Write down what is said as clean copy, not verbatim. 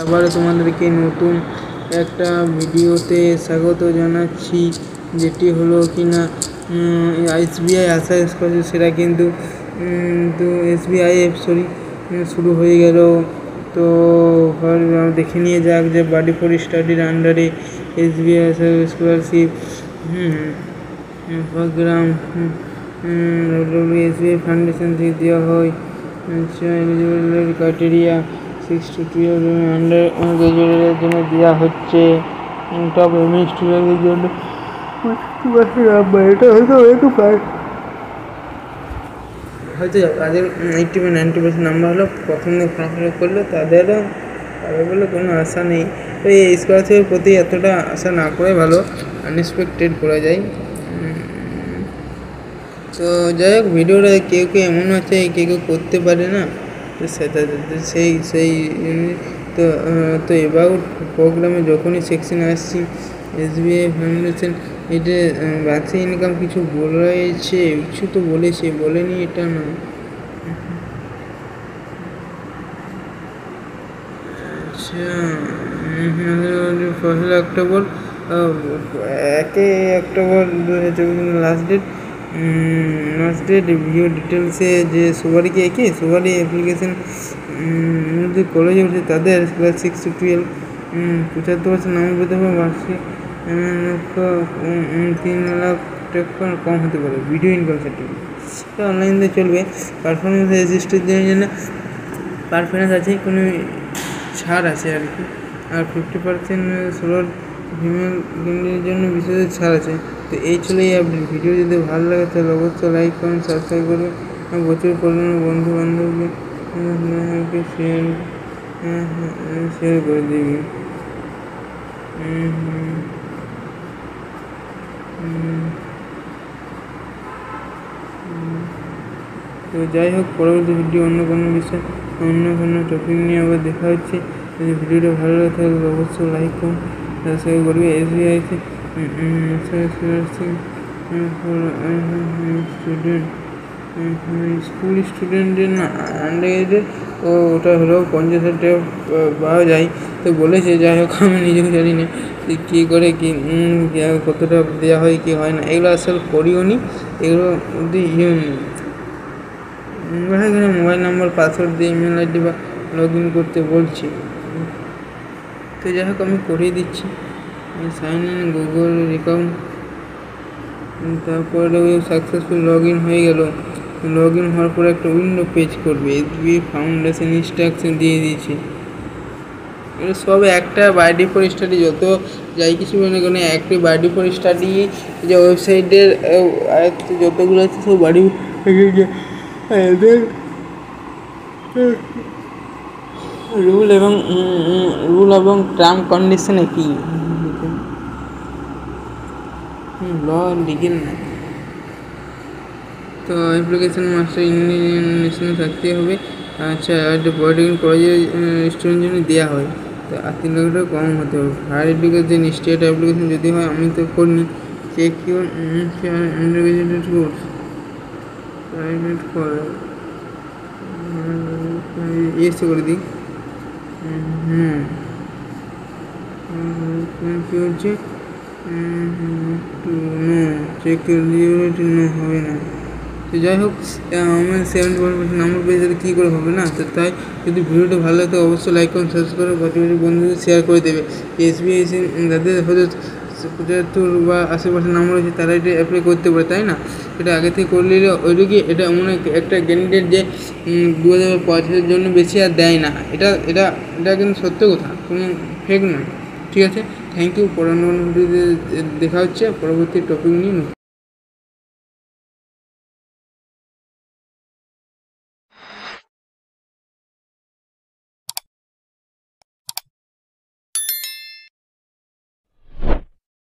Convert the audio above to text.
আবারও তোমাদেরকে নতুন একটা ভিডিওতে স্বাগত জানাচ্ছি, যেটি হলো কিনা এসবিআই আশা স্কলারশিপ। সেটা কিন্তু এসবিআই শুরু হয়ে গেল। তো দেখে নিয়ে যাক যে বাডি ফর স্টাডির আন্ডারে এসবিআই আশা স্কলারশিপ প্রোগ্রাম এসবিআই ফাউন্ডেশন থেকে দেওয়া হয়। এলিজিবিলিটি ক্রাইটেরিয়া 6 to 12 আন্ডার গ্রাজুয়েটের জন্য দেওয়া হচ্ছে। টপ এমএ স্টুডেন্টদের জন্য এটা হয়তো যাদের 80 বা 90% নাম্বার হলো প্রথম দিন ফর্ম ফিল আপ করলো, তাদেরও পাবে বলে কোনো আশা নেই। তো এই স্কলারশিপের প্রতি এতটা আশা না করে ভালো, আনএক্সপেক্টেড করা যায়। তো যাই হোক, ভিডিওটা কেউ কেউ এমন আছে কেউ কেউ করতে পারে না, তো সেটা সেই তো এবাউট প্রোগ্রামে যখনই সেকশন আসছি এসবিআই ফাউন্ডেশন, এটা বার্ষিক ইনকাম কিছু বলেছে, কিছু তো বলেছে, বলেনি এটা না। আচ্ছা, 1 অক্টোবর 2024 লাস্ট ডেট ভিউ ডিটেলসে যে সবারই সবারই অ্যাপ্লিকেশন কলেজে উঠছে তাদের ক্লাস 6 to 12 75% নাম্বার পেতে হবে। বার্ষিক 3 লাখ টাকা কম হতে পারে। ভিডিও ইনকাম সার্টিফিকেট অনলাইন দিয়ে চলবে। পারফরমেন্স রেজিস্ট্রেশনের জন্য পারফরমেন্স আছে, কোনো ছাড় আছে আর কি। আর 50% সোলার ফিমেল ক্যান্ডিডেটের জন্য বিশেষ ছাড় আছে। তো এই ছিল এই আপডেট। ভিডিও যদি ভালো লাগে তাহলে অবশ্যই লাইক করুন, সাবস্ক্রাইব করবেন, প্রচুর পরিমাণে বন্ধু বান্ধবকে শেয়ার করে দিবি। তো যাই হোক, পরবর্তী ভিডিও অন্য কোনো বিষয়, অন্য কোনো টপিক নিয়ে আবার দেখা হচ্ছে। যদি ভিডিওটা ভালো লাগে তাহলে অবশ্যই লাইক করুন, সাবস্ক্রাইব করবে। এসবিআই স্টুডেন্ট স্কুল স্টুডেন্টের না আন্ডার, ও ওটা হলো 50,000 টাকা পাওয়া যায়। তো বলেছে, যাই হোক আমি নিজেও জানি না কী করে কতটা দেওয়া হয় কি হয় না, এগুলো আসলে করিও নি। এগুলো এখানে মোবাইল নাম্বার, পাসওয়ার্ড দিয়ে ইমেল আইডি বা লগ ইন করতে বলছি। তো যাই হোক আমি করিয়ে দিচ্ছি। সাইন ইন গুগল অ্যাকাউন্ট, তারপরে ওই সাকসেসফুল লগ ইন হয়ে গেল। লগ ইন হওয়ার পরে একটা উইন্ডো পেজ করবে। এসবিআই ফাউন্ডেশন ইনস্ট্রাকশন দিয়ে দিয়েছে। এটা সব একটা বাই ফর স্টাডি, যত যাই কিছু মনে করেন একটি বাই ফর স্টাডি যে ওয়েবসাইটের যতগুলো আছে সব বাড়ি রুল এবং টার্ম কন্ডিশনে কি ল লিগেল না। তো অ্যাপ্লিকেশন মাস্টার ইন্ডিয়ান ন্যাশনাল থাকতে হবে। আচ্ছা, পলিটেকনিক কলেজের স্টুডেন্টের জন্য দেওয়া হয়। তো 3 লাখ টাকা কম হতে হবে। হায়ার এডুকেশন স্টেট অ্যাপ্লিকেশন যদি হয়, আমি তো করিনি। Check your undergraduate course private college এসে করে দিই। কী হচ্ছে চেক হবে না। তো যাই হোক, আমার 71% নাম্বার পেয়ে যাতে কী করে হবে না। তো তাই যদি ভিডিওটা ভালো লাগে তো অবশ্যই লাইক করুন, সাবস্ক্রাইব করে প্রতিটি বন্ধুদের শেয়ার করে দেবে। এসবিআই যাদের হয়তো 75 বা 80% নাম্বার হয়েছে তারা এটা অ্যাপ্লাই করতে পারে, তাই না? এটা আগে থেকে করলে ওইটুকু, এটা এমন একটা ক্যান্ডিডেট যে 2025-এর জন্য বেশি আর দেয় না। এটা এটা এটা কিন্তু সত্য কথা, কোনো ফেক নয়। ঠিক আছে, থ্যাংক ইউ। পরবর্তী ভিডিওতে দেখা হচ্ছে পরবর্তী টপিক নিয়ে।